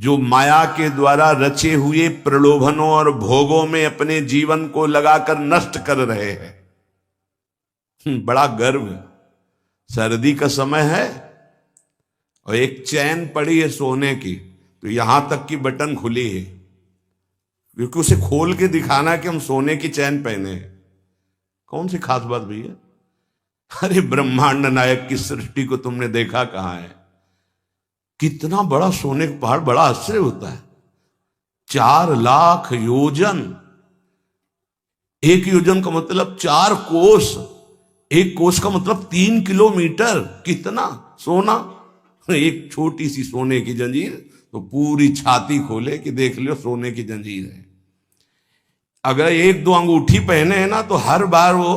जो माया के द्वारा रचे हुए प्रलोभनों और भोगों में अपने जीवन को लगाकर नष्ट कर रहे हैं। बड़ा गर्व है। सर्दी का समय है और एक चैन पड़ी है सोने की, तो यहां तक की बटन खुली है, क्योंकि उसे खोल के दिखाना है कि हम सोने की चैन पहने हैं। कौन सी खास बात भैया? अरे ब्रह्मांड नायक की सृष्टि को तुमने देखा कहां है? कितना बड़ा सोने का पहाड़, बड़ा आश्चर्य होता है। 4 लाख योजन, 1 योजन का मतलब 4 कोस, 1 कोस का मतलब 3 किलोमीटर। कितना सोना! एक छोटी सी सोने की जंजीर तो पूरी छाती खोले कि देख लो सोने की जंजीर है। अगर 1-2 अंगूठी पहने हैं ना तो हर बार वो,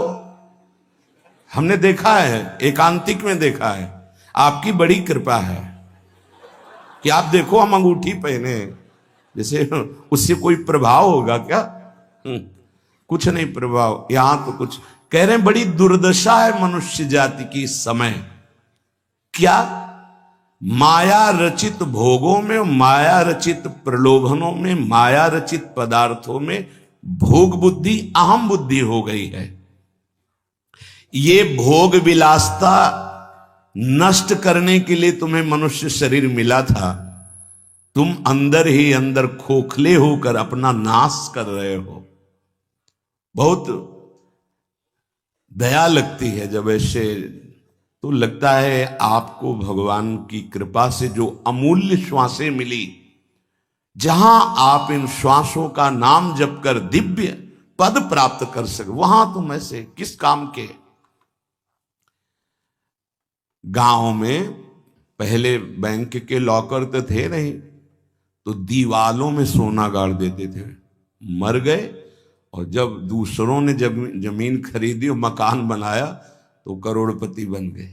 हमने देखा है, एकांतिक में देखा है। आपकी बड़ी कृपा है कि आप देखो हम अंगूठी पहने हैं, जैसे उससे कोई प्रभाव होगा क्या? कुछ नहीं प्रभाव। यहां तो कुछ कह रहे हैं, बड़ी दुर्दशा है मनुष्य जाति की इस समय। क्या? माया रचित भोगों में, माया रचित प्रलोभनों में, माया रचित पदार्थों में भोग बुद्धि, अहम बुद्धि हो गई है। ये भोग विलासता नष्ट करने के लिए तुम्हें मनुष्य शरीर मिला था। तुम अंदर ही अंदर खोखले होकर अपना नाश कर रहे हो। बहुत दया लगती है जब ऐसे, तो लगता है आपको भगवान की कृपा से जो अमूल्य श्वासें मिली, जहां आप इन श्वासों का नाम जप कर दिव्य पद प्राप्त कर सके, वहां तुम ऐसे किस काम के? गांव में पहले बैंक के लॉकर तो थे नहीं, तो दीवालों में सोना गाड़ देते थे। मर गए और जब दूसरों ने जमीन खरीदी और मकान बनाया तो करोड़पति बन गए।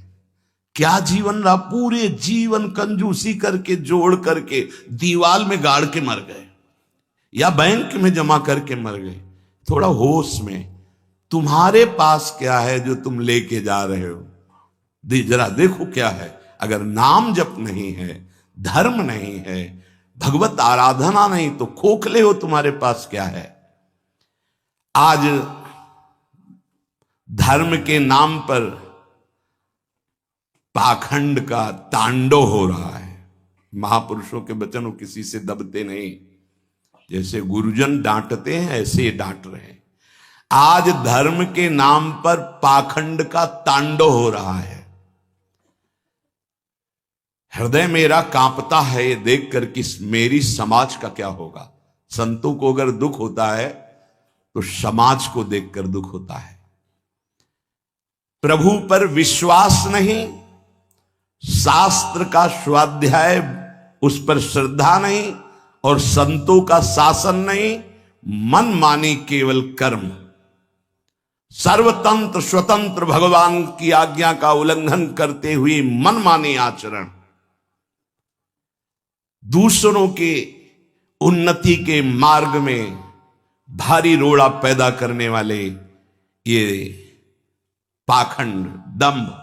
क्या जीवन रहा? पूरे जीवन कंजूसी करके जोड़ करके दीवाल में गाड़ के मर गए या बैंक में जमा करके मर गए। थोड़ा होश में, तुम्हारे पास क्या है जो तुम लेके जा रहे हो? जरा देखो क्या है। अगर नाम जप नहीं है, धर्म नहीं है, भगवत आराधना नहीं, तो खोखले हो। तुम्हारे पास क्या है? आज धर्म के नाम पर पाखंड का तांडव हो रहा है। महापुरुषों के वचन वो किसी से दबते नहीं। जैसे गुरुजन डांटते हैं ऐसे डांट रहे हैं। आज धर्म के नाम पर पाखंड का तांडव हो रहा है। हृदय मेरा कांपता है ये देखकर कि मेरी समाज का क्या होगा। संतों को अगर दुख होता है तो समाज को देखकर दुख होता है। प्रभु पर विश्वास नहीं, शास्त्र का स्वाध्याय उस पर श्रद्धा नहीं, और संतों का शासन नहीं, मन मानी केवल कर्म, सर्वतंत्र स्वतंत्र भगवान की आज्ञा का उल्लंघन करते हुए मन मानी आचरण, दूसरों के उन्नति के मार्ग में भारी रोड़ा पैदा करने वाले ये पाखंड, दंभ,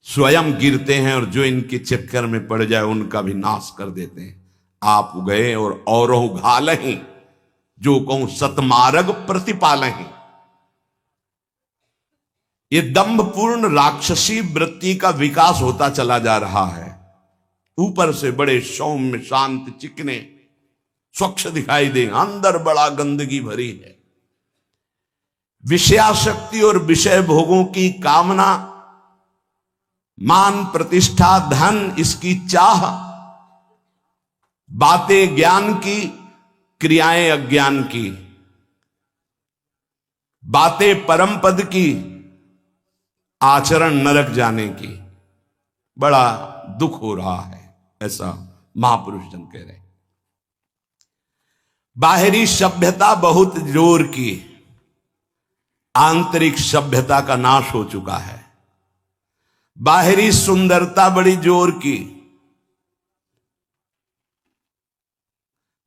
स्वयं गिरते हैं और जो इनके चक्कर में पड़ जाए उनका भी नाश कर देते हैं। आप गए और औरों घालहीं, जो कहूं सतमार्ग प्रतिपालहीं। ये दंभपूर्ण राक्षसी वृत्ति का विकास होता चला जा रहा है। ऊपर से बड़े सौम्य शांत चिकने स्वच्छ दिखाई दें, अंदर बड़ा गंदगी भरी है। विषयाशक्ति और विषय भोगों की कामना, मान प्रतिष्ठा धन इसकी चाह, बातें ज्ञान की, क्रियाएं अज्ञान की, बातें परम पद की, आचरण नरक जाने की। बड़ा दुख हो रहा है, ऐसा महापुरुष जन कह रहे। बाहरी सभ्यता बहुत जोर की, आंतरिक सभ्यता का नाश हो चुका है। बाहरी सुंदरता बड़ी जोर की,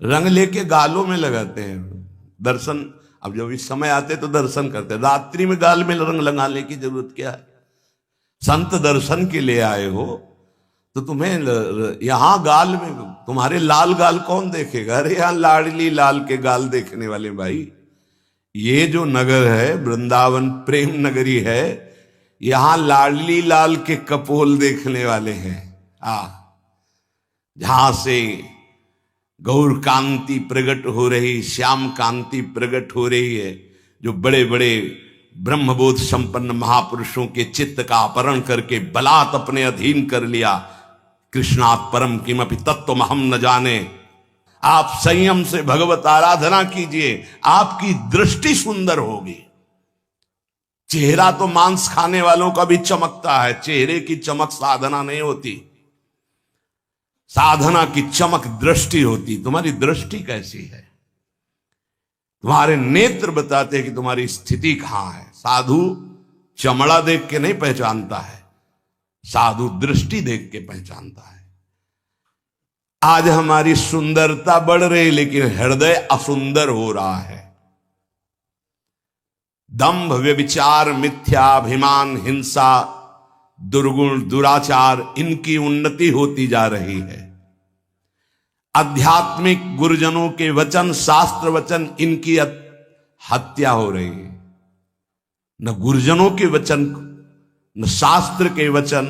रंग लेके गालों में लगाते हैं। दर्शन, अब जब इस समय आते तो दर्शन करते हैं, रात्रि में गाल में रंग लगाने की जरूरत क्या है? संत दर्शन के लिए आए हो तो तुम्हें यहां गाल में तुम्हारे लाल गाल कौन देखेगा? अरे यहां लाडली लाल के गाल देखने वाले भाई। ये जो नगर है वृंदावन प्रेम नगरी है, यहां लाडली लाल के कपोल देखने वाले हैं। जहां से गौर कांति प्रकट हो रही, श्याम कांति प्रकट हो रही है, जो बड़े बड़े ब्रह्मबोध संपन्न महापुरुषों के चित्त का अपहरण करके बलात् अपने अधीन कर लिया। कृष्णात् परम किमपि तत्त्वम हम न जाने। आप संयम से भगवत आराधना कीजिए, आपकी दृष्टि सुंदर होगी। चेहरा तो मांस खाने वालों का भी चमकता है, चेहरे की चमक साधना नहीं होती। साधना की चमक दृष्टि होती। तुम्हारी दृष्टि कैसी है? तुम्हारे नेत्र बताते हैं कि तुम्हारी स्थिति कहां है। साधु चमड़ा देख के नहीं पहचानता है, साधु दृष्टि देख के पहचानता है। आज हमारी सुंदरता बढ़ रही, लेकिन हृदय असुंदर हो रहा है। दंभ, व्यभिचार, मिथ्याभिमान, हिंसा, दुर्गुण, दुराचार, इनकी उन्नति होती जा रही है। आध्यात्मिक गुरुजनों के वचन, शास्त्र वचन, इनकी हत्या हो रही है। न गुरुजनों के वचन न शास्त्र के वचन,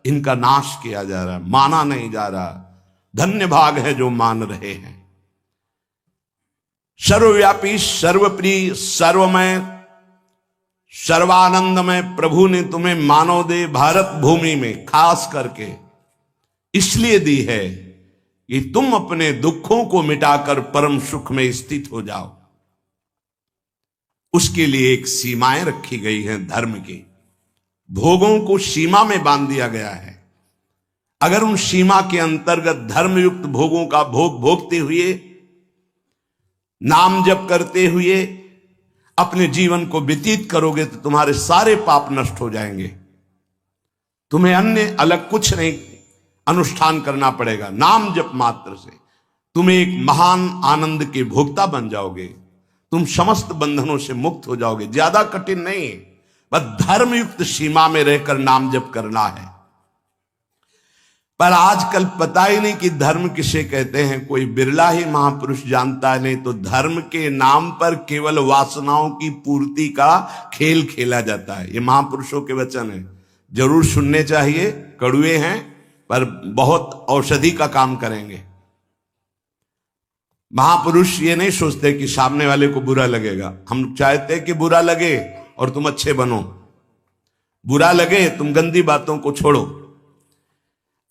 इनका नाश किया जा रहा है, माना नहीं जा रहा। धन्य भाग है जो मान रहे हैं। सर्वव्यापी, सर्वप्रिय, सर्वमय, सर्वानंदमय प्रभु ने तुम्हें मानव दे भारत भूमि में खास करके इसलिए दी है कि तुम अपने दुखों को मिटाकर परम सुख में स्थित हो जाओ। उसके लिए एक सीमाएं रखी गई हैं धर्म की। भोगों को सीमा में बांध दिया गया है। अगर उन सीमा के अंतर्गत धर्मयुक्त भोगों का भोग भोगते हुए, नाम जप करते हुए अपने जीवन को व्यतीत करोगे तो तुम्हारे सारे पाप नष्ट हो जाएंगे। तुम्हें अन्य अलग कुछ नहीं अनुष्ठान करना पड़ेगा। नाम जप मात्र से तुम एक महान आनंद के भोक्ता बन जाओगे। तुम समस्त बंधनों से मुक्त हो जाओगे। ज्यादा कठिन नहीं, बस धर्मयुक्त सीमा में रहकर नाम जप करना है। पर आजकल पता ही नहीं कि धर्म किसे कहते हैं। कोई बिरला ही महापुरुष जानता है। नहीं तो धर्म के नाम पर केवल वासनाओं की पूर्ति का खेल खेला जाता है। ये महापुरुषों के वचन है, जरूर सुनने चाहिए। कड़वे हैं पर बहुत औषधि का काम करेंगे। महापुरुष ये नहीं सोचते कि सामने वाले को बुरा लगेगा। हम चाहते हैं कि बुरा लगे और तुम अच्छे बनो, बुरा लगे तुम गंदी बातों को छोड़ो।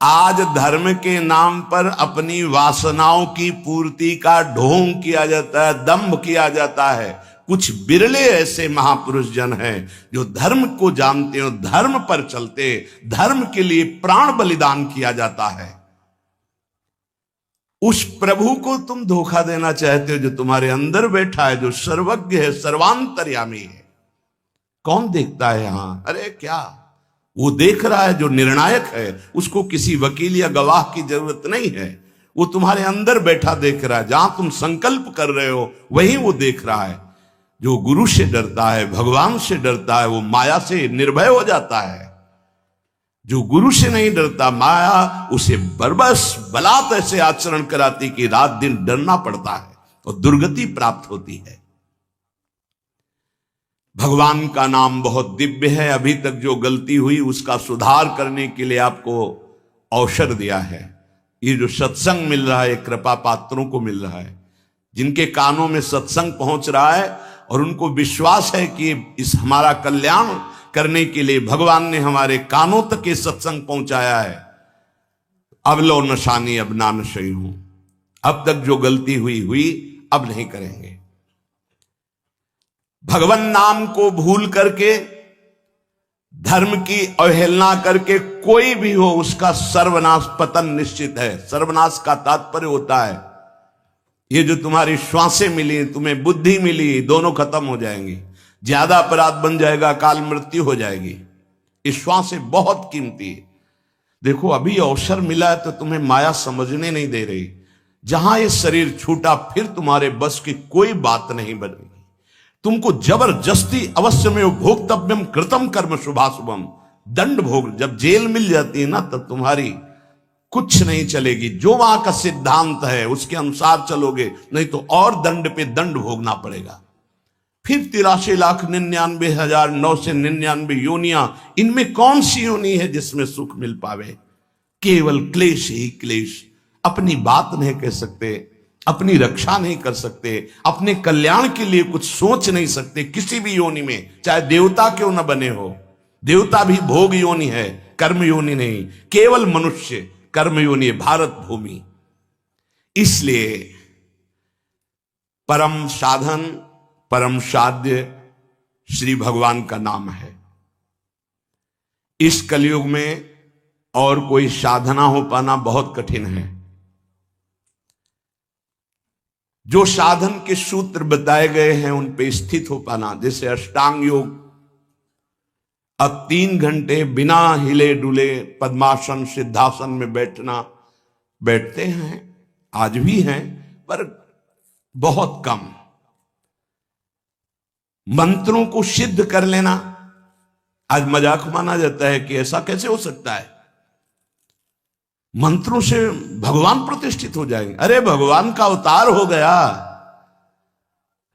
आज धर्म के नाम पर अपनी वासनाओं की पूर्ति का ढोंग किया जाता है, दंभ किया जाता है। कुछ बिरले ऐसे महापुरुष जन हैं जो धर्म को जानते हो, धर्म पर चलते, धर्म के लिए प्राण बलिदान किया जाता है। उस प्रभु को तुम धोखा देना चाहते हो जो तुम्हारे अंदर बैठा है, जो सर्वज्ञ है, सर्वांतर्यामी है। कौन देखता है यहां? अरे क्या वो देख रहा है जो निर्णायक है। उसको किसी वकील या गवाह की जरूरत नहीं है। वो तुम्हारे अंदर बैठा देख रहा है। जहां तुम संकल्प कर रहे हो वहीं वो देख रहा है। जो गुरु से डरता है, भगवान से डरता है, वो माया से निर्भय हो जाता है। जो गुरु से नहीं डरता, माया उसे बरबस बलात् ऐसे आचरण कराती कि रात दिन डरना पड़ता है और दुर्गति प्राप्त होती है। भगवान का नाम बहुत दिव्य है। अभी तक जो गलती हुई उसका सुधार करने के लिए आपको अवसर दिया है। ये जो सत्संग मिल रहा है, कृपा पात्रों को मिल रहा है, जिनके कानों में सत्संग पहुंच रहा है और उनको विश्वास है कि इस हमारा कल्याण करने के लिए भगवान ने हमारे कानों तक ये सत्संग पहुंचाया है। अब लो नशानी अब ना नशई हूं। अब तक जो गलती हुई अब नहीं करेंगे। भगवान नाम को भूल करके, धर्म की अवहेलना करके कोई भी हो उसका सर्वनाश, पतन निश्चित है। सर्वनाश का तात्पर्य होता है ये जो तुम्हारी श्वासें मिली, तुम्हें बुद्धि मिली, दोनों खत्म हो जाएंगी। ज्यादा अपराध बन जाएगा, काल मृत्यु हो जाएगी। ये श्वासें बहुत कीमती है। देखो अभी अवसर मिला है तो तुम्हें माया समझने नहीं दे रही। जहां ये शरीर छूटा फिर तुम्हारे बस की कोई बात नहीं बनेगी। तुमको जबरदस्ती अवश्य में भोक्तव्यम कृतम कर्म शुभाशुभम, दंड भोग। जब जेल मिल जाती है ना तब तुम्हारी कुछ नहीं चलेगी। जो वहां का सिद्धांत है उसके अनुसार चलोगे, नहीं तो और दंड पे दंड भोगना पड़ेगा। फिर 83,99,999 योनियां, इनमें कौन सी योनि है जिसमें सुख मिल पावे? केवल क्लेश ही क्लेश। अपनी बात नहीं कह सकते, अपनी रक्षा नहीं कर सकते, अपने कल्याण के लिए कुछ सोच नहीं सकते किसी भी योनि में, चाहे देवता क्यों न बने हो। देवता भी भोग योनि है, कर्म योनि नहीं। केवल मनुष्य कर्म योनि है, भारत भूमि। इसलिए परम साधन, परम साध्य श्री भगवान का नाम है। इस कलयुग में और कोई साधना हो पाना बहुत कठिन है। जो साधन के सूत्र बताए गए हैं उन पे स्थित हो पाना, जैसे अष्टांग योग, अब 3 घंटे बिना हिले डुले पद्मासन सिद्धासन में बैठते हैं, आज भी हैं, पर बहुत कम। मंत्रों को सिद्ध कर लेना आज मजाक माना जाता है कि ऐसा कैसे हो सकता है, मंत्रों से भगवान प्रतिष्ठित हो जाएंगे। अरे भगवान का अवतार हो गया।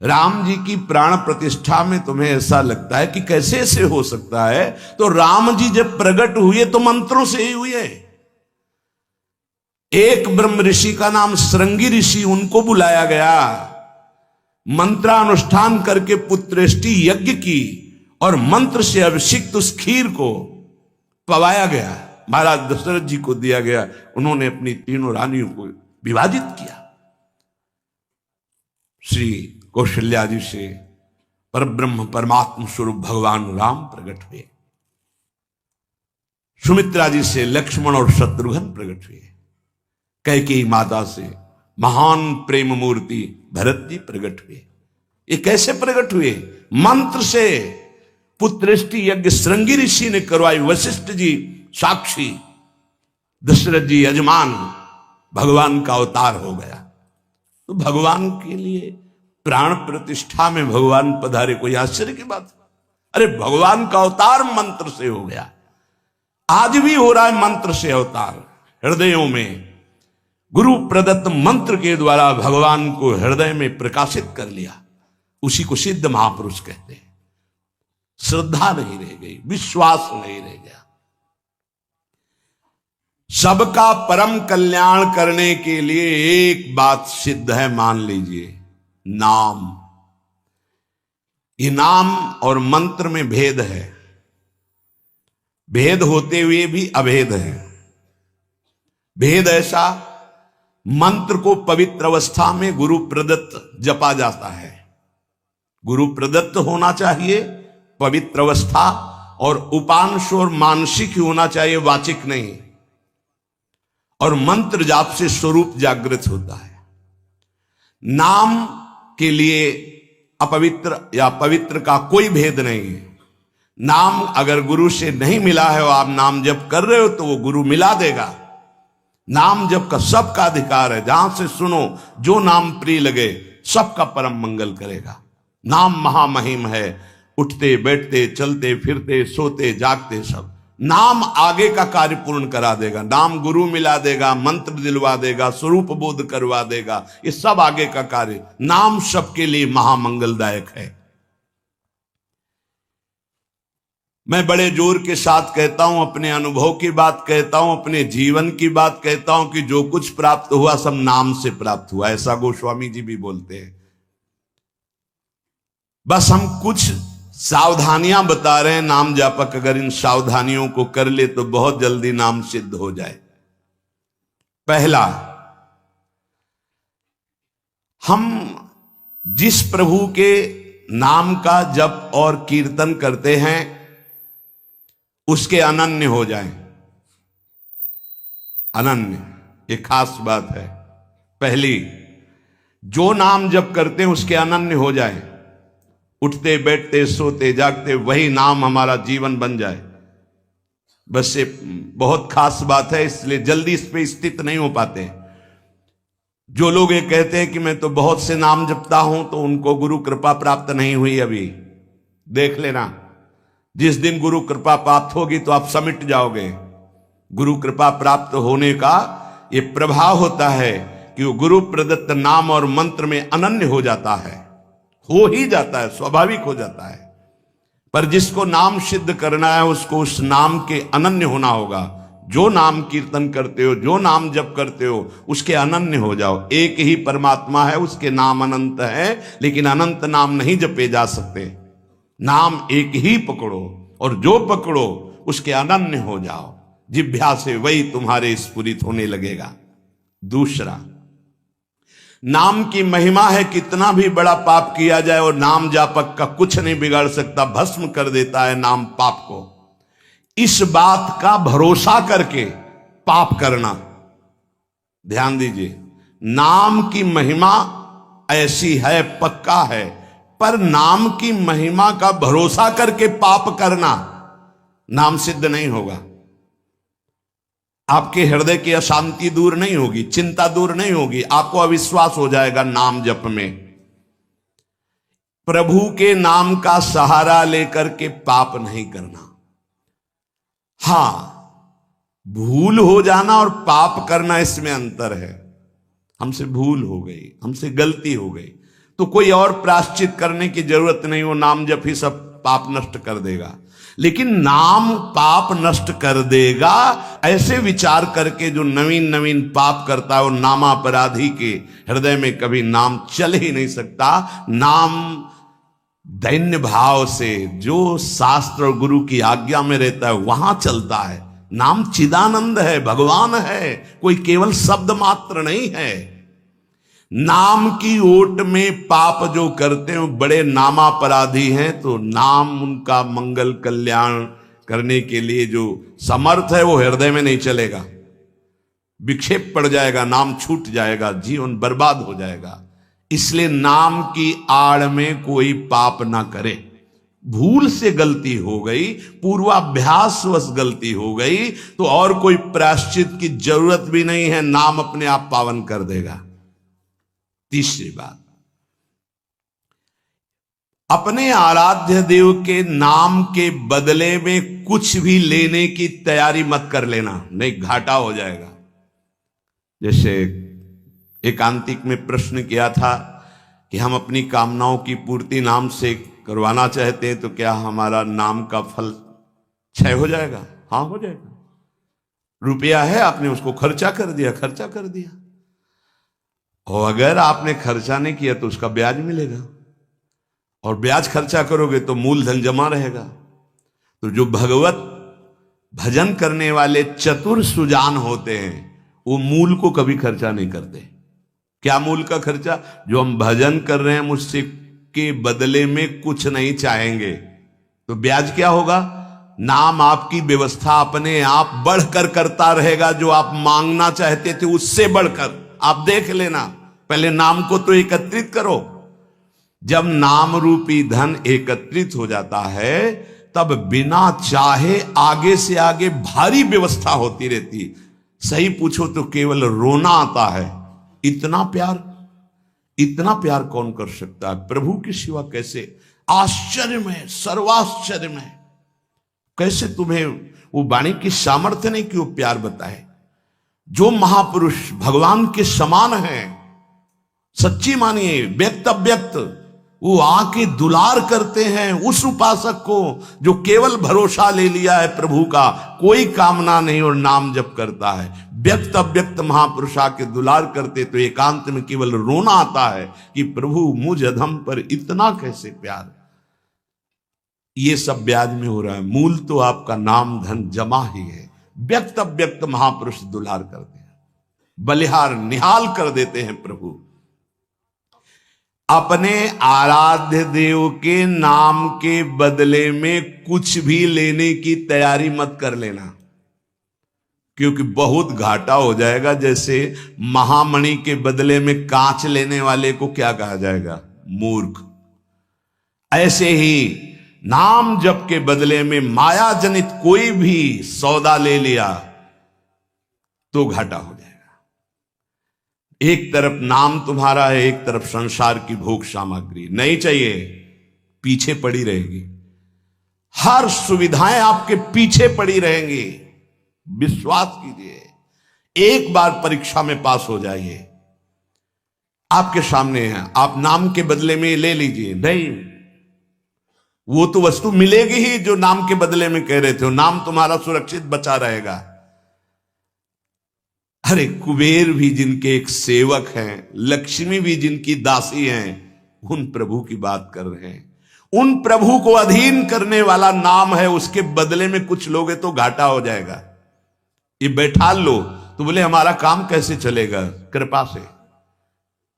राम जी की प्राण प्रतिष्ठा में तुम्हें ऐसा लगता है कि कैसे ऐसे हो सकता है? तो राम जी जब प्रकट हुए तो मंत्रों से ही हुए। एक ब्रह्म ऋषि का नाम श्रृंगी ऋषि, उनको बुलाया गया, मंत्रानुष्ठान करके पुत्रेष्टि यज्ञ की और मंत्र से अभिषिक्त उस खीर को पवाया गया, महाराज दशरथ जी को दिया गया। उन्होंने अपनी 3 रानियों को विभाजित किया। श्री कौशल्या जी से परब्रह्म परमात्म स्वरूप भगवान राम प्रकट हुए। सुमित्रा जी से लक्ष्मण और शत्रुघ्न प्रकट हुए। कैकेयी माता से महान प्रेम मूर्ति भरत जी प्रकट हुए। ये कैसे प्रकट हुए? मंत्र से। पुत्रेष्टि यज्ञ श्रृंगी ऋषि ने करवाई, वशिष्ठ जी साक्षी, दशरथ जी यजमान, भगवान का अवतार हो गया। तो भगवान के लिए प्राण प्रतिष्ठा में भगवान पधारे, कोई आश्चर्य की बात? अरे भगवान का अवतार मंत्र से हो गया। आज भी हो रहा है मंत्र से अवतार। हृदयों में गुरु प्रदत्त मंत्र के द्वारा भगवान को हृदय में प्रकाशित कर लिया। उसी को सिद्ध महापुरुष कहते हैं। श्रद्धा नहीं रह गई, विश्वास नहीं रह गया। सबका परम कल्याण करने के लिए एक बात सिद्ध है, मान लीजिए, नाम। ये नाम और मंत्र में भेद है, भेद होते हुए भी अभेद है। भेद ऐसा, मंत्र को पवित्र अवस्था में गुरु प्रदत्त जपा जाता है। गुरु प्रदत्त होना चाहिए, पवित्र अवस्था, और उपांश और मानसिक ही होना चाहिए, वाचिक नहीं। और मंत्र जाप से स्वरूप जागृत होता है। नाम के लिए अपवित्र या पवित्र का कोई भेद नहीं है। नाम अगर गुरु से नहीं मिला है और आप नाम जप कर रहे हो तो वो गुरु मिला देगा। नाम जप का सबका अधिकार है, जहां से सुनो जो नाम प्रिय लगे सबका परम मंगल करेगा। नाम महामहिम है, उठते बैठते चलते फिरते सोते जागते सब। नाम आगे का कार्य पूर्ण करा देगा। नाम गुरु मिला देगा, मंत्र दिलवा देगा, स्वरूप बोध करवा देगा, ये सब आगे का कार्य। नाम सबके लिए महामंगलदायक है। मैं बड़े जोर के साथ कहता हूं, अपने अनुभव की बात कहता हूं, अपने जीवन की बात कहता हूं कि जो कुछ प्राप्त हुआ सब नाम से प्राप्त हुआ। ऐसा गोस्वामी जी भी बोलते हैं। बस हम कुछ सावधानियां बता रहे हैं। नाम जापक अगर इन सावधानियों को कर ले तो बहुत जल्दी नाम सिद्ध हो जाए। पहला, हम जिस प्रभु के नाम का जप और कीर्तन करते हैं उसके अनन्य हो जाएं। अनन्य, ये खास बात है। पहली, जो नाम जप करते हैं उसके अनन्य हो जाएं। उठते बैठते सोते जागते वही नाम हमारा जीवन बन जाए। बस ये बहुत खास बात है, इसलिए जल्दी इस पे स्थित नहीं हो पाते। जो लोग ये कहते हैं कि मैं तो बहुत से नाम जपता हूं, तो उनको गुरु कृपा प्राप्त नहीं हुई अभी। देख लेना, जिस दिन गुरु कृपा प्राप्त होगी तो आप समिट जाओगे। गुरु कृपा प्राप्त होने का ये प्रभाव होता है कि वो गुरु प्रदत्त नाम और मंत्र में अनन्य हो जाता है, हो ही जाता है, स्वाभाविक हो जाता है। पर जिसको नाम सिद्ध करना है उसको उस नाम के अनन्य होना होगा। जो नाम कीर्तन करते हो, जो नाम जप करते हो, उसके अनन्य हो जाओ। एक ही परमात्मा है, उसके नाम अनंत है, लेकिन अनंत नाम नहीं जपे जा सकते। नाम एक ही पकड़ो और जो पकड़ो उसके अनन्य हो जाओ। जिह्वा से वही तुम्हारे स्फुरित होने लगेगा। दूसरा, नाम की महिमा है, कितना भी बड़ा पाप किया जाए और नाम जापक का कुछ नहीं बिगाड़ सकता, भस्म कर देता है नाम पाप को। इस बात का भरोसा करके पाप करना, ध्यान दीजिए, नाम की महिमा ऐसी है, पक्का है, पर नाम की महिमा का भरोसा करके पाप करना नाम सिद्ध नहीं होगा। आपके हृदय की अशांति दूर नहीं होगी, चिंता दूर नहीं होगी, आपको अविश्वास हो जाएगा नाम जप में। प्रभु के नाम का सहारा लेकर के पाप नहीं करना। हां, भूल हो जाना और पाप करना, इसमें अंतर है। हमसे भूल हो गई, हमसे गलती हो गई, तो कोई और प्रायश्चित करने की जरूरत नहीं, वो नाम जप ही सब पाप नष्ट कर देगा। लेकिन नाम पाप नष्ट कर देगा, ऐसे विचार करके जो नवीन नवीन पाप करता है, वो नामापराधी के हृदय में कभी नाम चल ही नहीं सकता। नाम दैन्य भाव से जो शास्त्र और गुरु की आज्ञा में रहता है वहां चलता है। नाम चिदानंद है, भगवान है, कोई केवल शब्द मात्र नहीं है। नाम की ओट में पाप जो करते हैं बड़े नामापराधी हैं, तो नाम उनका मंगल कल्याण करने के लिए जो समर्थ है वो हृदय में नहीं चलेगा, विक्षेप पड़ जाएगा, नाम छूट जाएगा, जीवन बर्बाद हो जाएगा। इसलिए नाम की आड़ में कोई पाप ना करे। भूल से गलती हो गई, पूर्वाभ्यासवश गलती हो गई, तो और कोई प्रायश्चित की जरूरत भी नहीं है, नाम अपने आप पावन कर देगा। तीसरी बात, अपने आराध्य देव के नाम के बदले में कुछ भी लेने की तैयारी मत कर लेना, नहीं घाटा हो जाएगा। जैसे एकांतिक में प्रश्न किया था कि हम अपनी कामनाओं की पूर्ति नाम से करवाना चाहते हैं, तो क्या हमारा नाम का फल क्षय हो जाएगा? हाँ, हो जाएगा। रुपया है, आपने उसको खर्चा कर दिया, और अगर आपने खर्चा नहीं किया तो उसका ब्याज मिलेगा, और ब्याज खर्चा करोगे तो मूलधन जमा रहेगा। तो जो भगवत भजन करने वाले चतुर सुजान होते हैं वो मूल को कभी खर्चा नहीं करते। क्या मूल का खर्चा? जो हम भजन कर रहे हैं मुझसे के बदले में कुछ नहीं चाहेंगे, तो ब्याज क्या होगा? नाम आपकी व्यवस्था अपने आप बढ़कर करता रहेगा, जो आप मांगना चाहते थे उससे बढ़कर। आप देख लेना, पहले नाम को तो एकत्रित करो। जब नाम रूपी धन एकत्रित हो जाता है तब बिना चाहे आगे से आगे भारी व्यवस्था होती रहती। सही पूछो तो केवल रोना आता है। इतना प्यार कौन कर सकता है प्रभु के सिवा? कैसे आश्चर्य में, सर्वाश्चर्य में, कैसे तुम्हें वो वाणी की सामर्थ्य नहीं कि वो प्यार बताए। जो महापुरुष भगवान के समान हैं, सच्ची मानिए, व्यक्त अव्यक्त, वो आके दुलार करते हैं उस उपासक को जो केवल भरोसा ले लिया है प्रभु का, कोई कामना नहीं और नाम जप करता है। व्यक्त अव्यक्त महापुरुष आके दुलार करते तो एकांत में केवल रोना आता है कि प्रभु मुझ अधम पर इतना कैसे प्यार। ये सब ब्याज में हो रहा है, मूल तो आपका नाम धन जमा ही है। व्यक्त अव्यक्त महापुरुष दुलार करते हैं, बलिहार निहाल कर देते हैं प्रभु। अपने आराध्य देव के नाम के बदले में कुछ भी लेने की तैयारी मत कर लेना, क्योंकि बहुत घाटा हो जाएगा। जैसे महामणि के बदले में कांच लेने वाले को क्या कहा जाएगा? मूर्ख। ऐसे ही नाम जप के बदले में माया जनित कोई भी सौदा ले लिया तो घाटा हो जाएगा। एक तरफ नाम तुम्हारा है, एक तरफ संसार की भोग सामग्री नहीं चाहिए, पीछे पड़ी रहेगी। हर सुविधाएं आपके पीछे पड़ी रहेंगी। विश्वास कीजिए, एक बार परीक्षा में पास हो जाइए। आपके सामने है, आप नाम के बदले में ले लीजिए। नहीं, वो तो वस्तु मिलेगी ही जो नाम के बदले में कह रहे थे, नाम तुम्हारा सुरक्षित बचा रहेगा। अरे कुबेर भी जिनके एक सेवक हैं, लक्ष्मी भी जिनकी दासी हैं, उन प्रभु की बात कर रहे हैं। उन प्रभु को अधीन करने वाला नाम है, उसके बदले में कुछ लोगे तो घाटा हो जाएगा। ये बैठा लो तो बोले हमारा काम कैसे चलेगा, कृपा से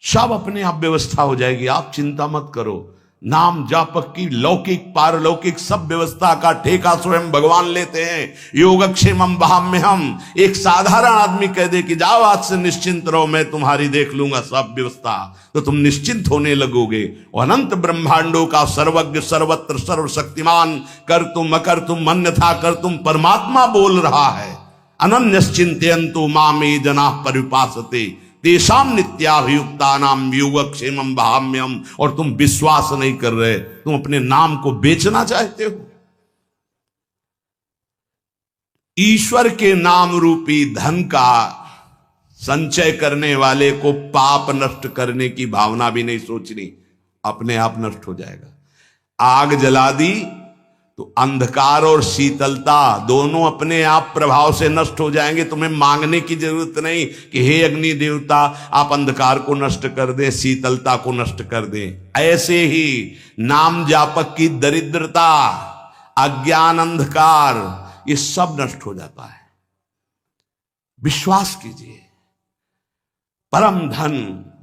सब अपने आप व्यवस्था हो जाएगी, आप चिंता मत करो। नाम जापक की लौकिक पारलौकिक सब व्यवस्था का ठेका स्वयं भगवान लेते हैं। योगक्षेमम वहाम्यहम, एक साधारण आदमी कह दे कि जाओ आज से निश्चिंत रहो, मैं तुम्हारी देख लूंगा सब व्यवस्था, तो तुम निश्चिंत होने लगोगे। अनंत ब्रह्मांडों का सर्वज्ञ सर्वत्र सर्वशक्तिमान कर तुम अकर तुम अन्यथा कर तुम परमात्मा बोल रहा है। अनन्यश्चिंतयन्तु मामे जना परिपासते तेषाम नित्याभियुक्ता नाम योगक्षेमम वहाम्यहम। और तुम विश्वास नहीं कर रहे, तुम अपने नाम को बेचना चाहते हो। ईश्वर के नाम रूपी धन का संचय करने वाले को पाप नष्ट करने की भावना भी नहीं सोचनी, अपने आप नष्ट हो जाएगा। आग जला दी तो अंधकार और शीतलता दोनों अपने आप प्रभाव से नष्ट हो जाएंगे। तुम्हें मांगने की जरूरत नहीं कि हे अग्नि देवता आप अंधकार को नष्ट कर दे, शीतलता को नष्ट कर दे। ऐसे ही नाम जापक की दरिद्रता, अज्ञान, अंधकार, ये सब नष्ट हो जाता है। विश्वास कीजिए, परम धन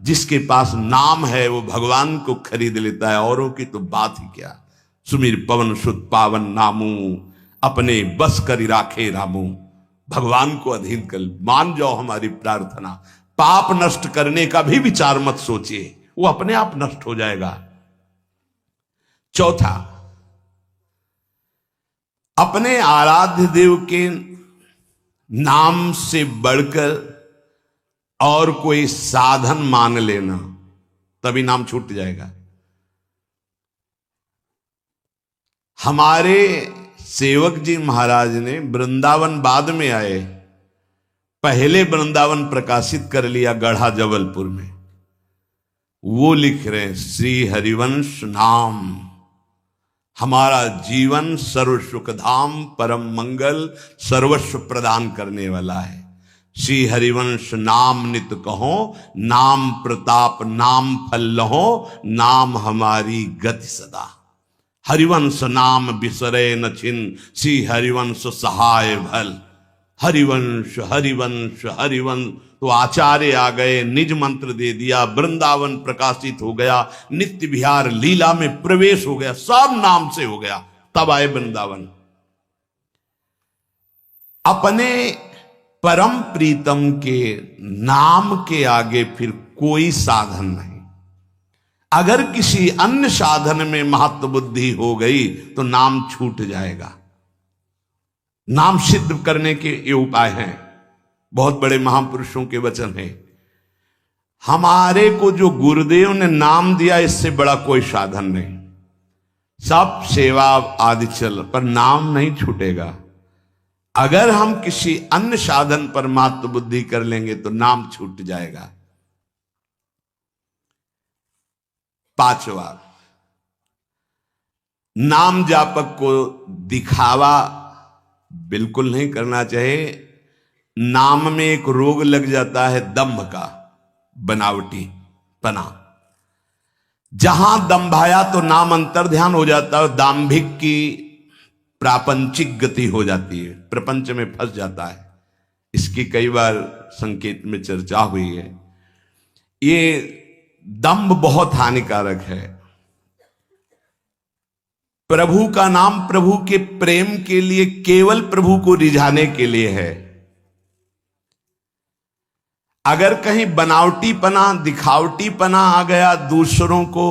जिसके पास नाम है वो भगवान को खरीद लेता है, औरों की तो बात ही क्या। सुमिर पवन सुत पावन नामू, अपने बस करी राखे रामू। भगवान को अधीन कर मान जाओ हमारी प्रार्थना। पाप नष्ट करने का भी विचार मत सोचिए, वो अपने आप नष्ट हो जाएगा। चौथा, अपने आराध्य देव के नाम से बढ़कर और कोई साधन मान लेना, तभी नाम छूट जाएगा। हमारे सेवक जी महाराज ने वृंदावन बाद में आए, पहले वृंदावन प्रकाशित कर लिया गढ़ा जबलपुर में। वो लिख रहे हैं श्री हरिवंश नाम हमारा जीवन सर्व सुखधाम परम मंगल सर्वस्व प्रदान करने वाला है। श्री हरिवंश नाम नित कहो, नाम प्रताप नाम फल लहो, नाम हमारी गति सदा। हरिवंश नाम बिसरे न छिन, श्री हरिवंश सहाय भल। हरिवंश हरिवंश हरिवंश, तो आचार्य आ गए, निज मंत्र दे दिया, वृंदावन प्रकाशित हो गया, नित्य विहार लीला में प्रवेश हो गया, सब नाम से हो गया। तब आए वृंदावन। अपने परम प्रीतम के नाम के आगे फिर कोई साधन नहीं। अगर किसी अन्य साधन में महत्व बुद्धि हो गई तो नाम छूट जाएगा। नाम सिद्ध करने के ये उपाय हैं, बहुत बड़े महापुरुषों के वचन हैं। हमारे को जो गुरुदेव ने नाम दिया, इससे बड़ा कोई साधन नहीं। सब सेवा आदि चल, पर नाम नहीं छूटेगा। अगर हम किसी अन्य साधन पर महत्व बुद्धि कर लेंगे तो नाम छूट जाएगा। पांचवा, नाम जापक को दिखावा बिल्कुल नहीं करना चाहिए। नाम में एक रोग लग जाता है दंभ का, बनावटी पना। जहां दंभाया तो नाम अंतर ध्यान हो जाता है, दाम्भिक की प्रापंचिक गति हो जाती है, प्रपंच में फंस जाता है। इसकी कई बार संकेत में चर्चा हुई है। ये दंभ बहुत हानिकारक है। प्रभु का नाम प्रभु के प्रेम के लिए, केवल प्रभु को रिझाने के लिए है। अगर कहीं बनावटीपना, दिखावटीपना आ गया, दूसरों को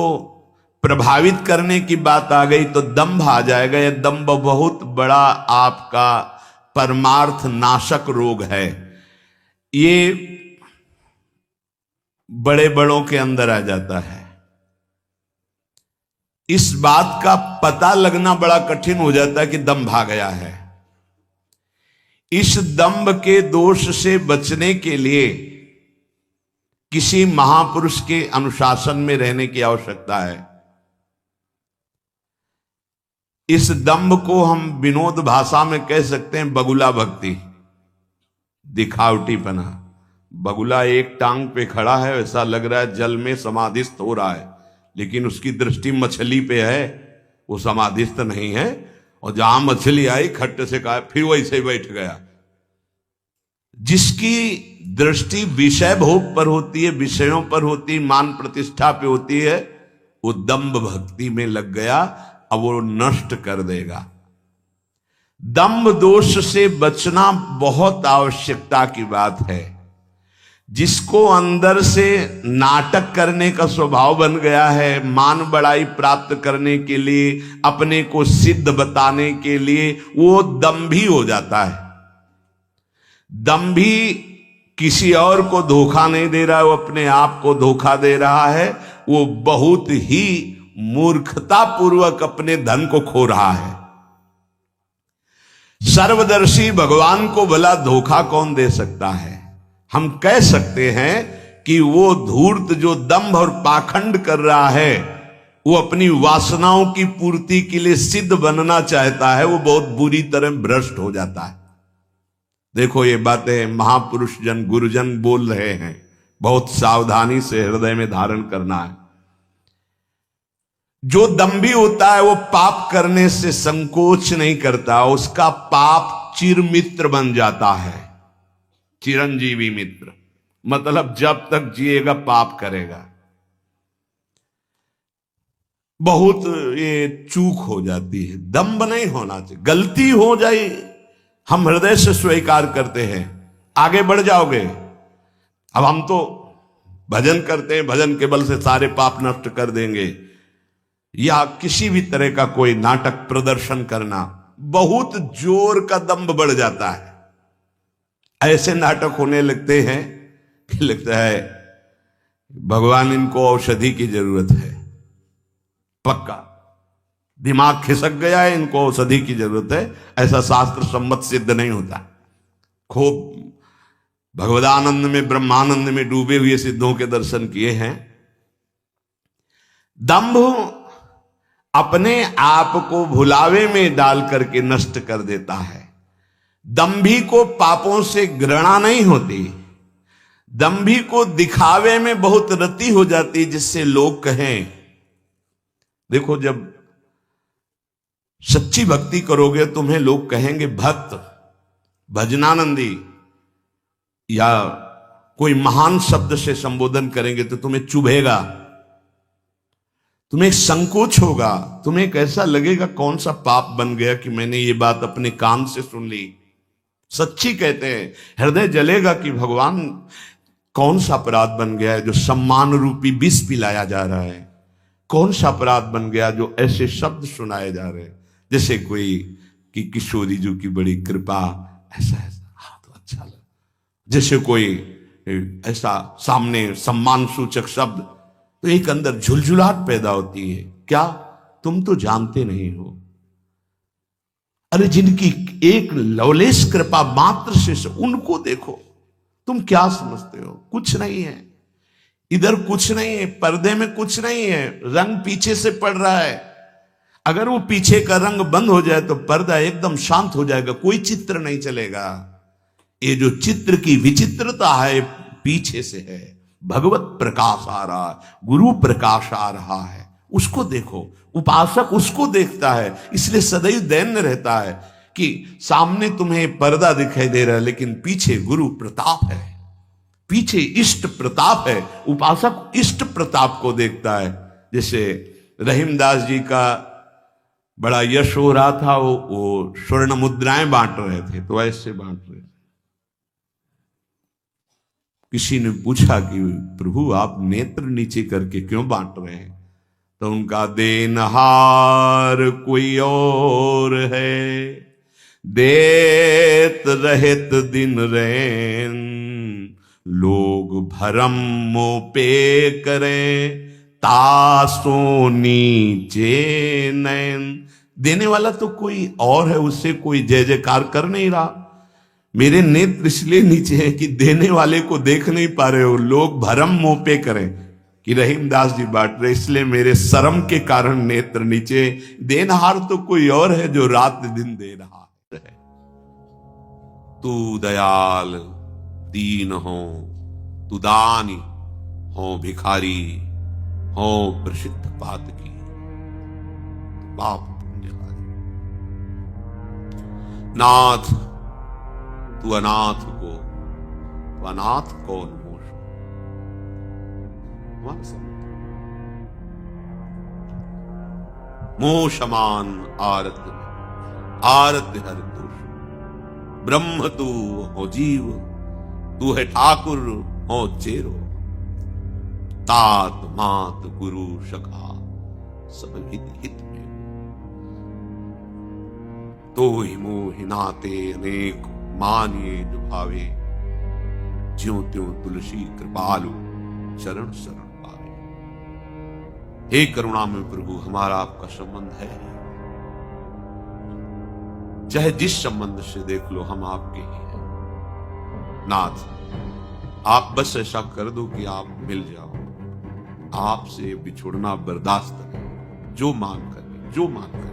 प्रभावित करने की बात आ गई तो दंभ आ जाएगा। यह दंभ बहुत बड़ा आपका परमार्थ नाशक रोग है। ये बड़े बड़ों के अंदर आ जाता है। इस बात का पता लगना बड़ा कठिन हो जाता है कि दंभ आ गया है। इस दंभ के दोष से बचने के लिए किसी महापुरुष के अनुशासन में रहने की आवश्यकता है। इस दंभ को हम विनोद भाषा में कह सकते हैं बगुला भक्ति, दिखावटीपना। बगुला एक टांग पे खड़ा है, ऐसा लग रहा है जल में समाधिस्थ हो रहा है, लेकिन उसकी दृष्टि मछली पे है, वो समाधिस्थ नहीं है। और जहां मछली आई खट्ट से कहा फिर वैसे ही बैठ गया। जिसकी दृष्टि विषय भोग पर होती है, विषयों पर होती, मान प्रतिष्ठा पे होती है, वो दंभ भक्ति में लग गया, अब वो नष्ट कर देगा। दंभ दोष से बचना बहुत आवश्यकता की बात है। जिसको अंदर से नाटक करने का स्वभाव बन गया है, मान बड़ाई प्राप्त करने के लिए, अपने को सिद्ध बताने के लिए, वो दंभी हो जाता है। दंभी किसी और को धोखा नहीं दे रहा है, वो अपने आप को धोखा दे रहा है। वो बहुत ही मूर्खतापूर्वक अपने धन को खो रहा है। सर्वदर्शी भगवान को भला धोखा कौन दे सकता है? हम कह सकते हैं कि वो धूर्त जो दंभ और पाखंड कर रहा है, वो अपनी वासनाओं की पूर्ति के लिए सिद्ध बनना चाहता है, वो बहुत बुरी तरह भ्रष्ट हो जाता है। देखो ये बातें महापुरुष जन गुरुजन बोल रहे हैं, बहुत सावधानी से हृदय में धारण करना है। जो दंभी होता है वो पाप करने से संकोच नहीं करता, उसका पाप चिरमित्र बन जाता है। चिरंजीवी मित्र मतलब जब तक जिएगा पाप करेगा। बहुत ये चूक हो जाती है, दंभ नहीं होना चाहिए। गलती हो जाए हम हृदय से स्वीकार करते हैं, आगे बढ़ जाओगे। अब हम तो भजन करते हैं, भजन के बल से सारे पाप नष्ट कर देंगे, या किसी भी तरह का कोई नाटक प्रदर्शन करना, बहुत जोर का दंभ बढ़ जाता है। ऐसे नाटक होने लगते हैं कि लगता है भगवान इनको औषधि की जरूरत है, पक्का दिमाग खिसक गया है, इनको औषधि की जरूरत है। ऐसा शास्त्र सम्मत सिद्ध नहीं होता। खूब भगवदानंद में, ब्रह्मानंद में डूबे हुए सिद्धों के दर्शन किए हैं। दंभ अपने आप को भुलावे में डाल करके नष्ट कर देता है। दंभी को पापों से घृणा नहीं होती, दंभी को दिखावे में बहुत रति हो जाती, जिससे लोग कहें। देखो जब सच्ची भक्ति करोगे तुम्हें लोग कहेंगे भक्त, भजनानंदी, या कोई महान शब्द से संबोधन करेंगे तो तुम्हें चुभेगा, तुम्हें संकोच होगा, तुम्हें एक ऐसा लगेगा कौन सा पाप बन गया कि मैंने ये बात अपने कान से सुन ली। सच्ची कहते हैं, हृदय जलेगा कि भगवान कौन सा अपराध बन गया है जो सम्मान रूपी विष पिलाया जा रहा है, कौन सा अपराध बन गया जो ऐसे शब्द सुनाए जा रहे हैं। जैसे कोई कि किशोरी जी की बड़ी कृपा, ऐसा ऐसा, हाँ तो अच्छा लगा। जैसे कोई ऐसा सामने सम्मान सूचक शब्द, तो एक अंदर झुलझुलाहट पैदा होती है। क्या तुम तो जानते नहीं हो? अरे जिनकी एक लवलेश कृपा मात्र से उनको देखो, तुम क्या समझते हो? कुछ नहीं है इधर, कुछ नहीं है, पर्दे में कुछ नहीं है, रंग पीछे से पड़ रहा है। अगर वो पीछे का रंग बंद हो जाए तो पर्दा एकदम शांत हो जाएगा, कोई चित्र नहीं चलेगा। ये जो चित्र की विचित्रता है पीछे से है। भगवत प्रकाश आ रहा है, गुरु प्रकाश आ रहा है, उसको देखो। उपासक उसको देखता है, इसलिए सदैव दैन्य रहता है कि सामने तुम्हें पर्दा दिखाई दे रहा है लेकिन पीछे गुरु प्रताप है, पीछे इष्ट प्रताप है। उपासक इष्ट प्रताप को देखता है। जैसे रहीमदास जी का बड़ा यश हो रहा था, वो स्वर्ण मुद्राएं बांट रहे थे, तो ऐसे बांट रहे थे। किसी ने पूछा कि प्रभु आप नेत्र नीचे करके क्यों बांट रहे हैं? तो उनका देनहार कोई और है, देत रहत दिन रैन, लोग भरम मोह पे करें, तासो नीचे नैन। देने वाला तो कोई और है, उससे कोई जय जयकार कर नहीं रहा। मेरे नेत्र इसलिए नीचे हैं कि देने वाले को देख नहीं पा रहे हो, लोग भरम मुंह पे करें कि रहीमदास जी बांट रहे, इसलिए मेरे शर्म के कारण नेत्र नीचे। देनहार तो कोई और है जो रात दिन दे रहा है। तू दयाल दीन हो, तू दानी हो, भिखारी हो प्रसिद्ध पात की, पाप पुण्यहारी। नाथ तू अनाथ को, तू अनाथ कौन मोश मोह समान आरत आरत हर दोष। ब्रह्म तू हो जीव, तू है ठाकुर हो चेरो। तात मात गुरु सखा सब हित में। तो ही मोहि नाते अनेक मानिए जो भावे। ज्यों त्यों तुलसी कृपालु चरण शरण पावे। हे करुणा में प्रभु, हमारा आपका संबंध है, चाहे जिस संबंध से देख लो हम आपके ही हैं। नाथ आप बस ऐसा कर दो कि आप मिल जाओ, आपसे बिछुड़ना बर्दाश्त नहीं। जो मांग करके, जो मांग करके,